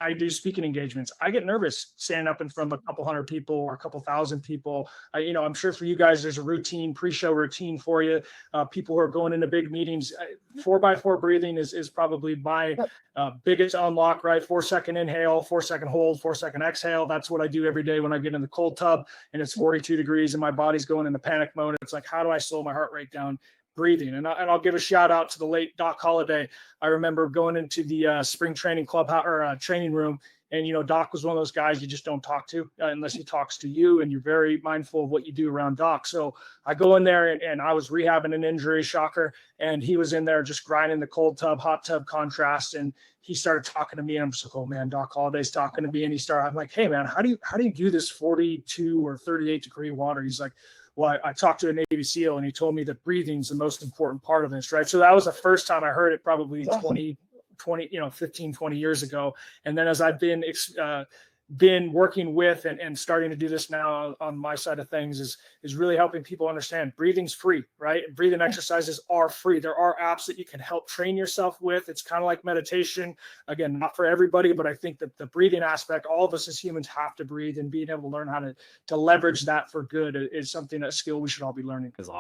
I do speaking engagements. I get nervous standing up in front of a couple hundred people or a couple thousand people. I'm sure for you guys, there's a routine, pre-show routine for you. People who are going into big meetings, 4x4 breathing is probably my Yep. biggest unlock, right? 4 second inhale, 4 second hold, 4 second exhale. That's what I do every day when I get in the cold tub and it's 42 degrees and my body's going into panic mode. It's like, how do I slow my heart rate down? Breathing. And I'll give a shout out to the late Doc Holliday. I remember going into the spring training clubhouse or training room, and Doc was one of those guys you just don't talk to unless he talks to you, and you're very mindful of what you do around Doc. So I go in there, and I was rehabbing an injury, shocker, and he was in there just grinding the cold tub, hot tub contrast, and he started talking to me, and I'm just like, oh man, Doc Holliday's talking to me, and I'm like, hey man, how do you do this 42 or 38-degree water? He's like, well, I talked to a Navy SEAL and he told me that breathing is the most important part of this, right? So that was the first time I heard it, probably 15, 20 years ago. And then as I've been working with and starting to do this now on my side of things is really helping people understand breathing's free, right? And breathing exercises are free. There are apps that you can help train yourself with. It's kind of like meditation. Again, not for everybody, but I think that the breathing aspect, all of us as humans have to breathe, and being able to learn how to leverage that for good is something, a skill we should all be learning. Is awesome.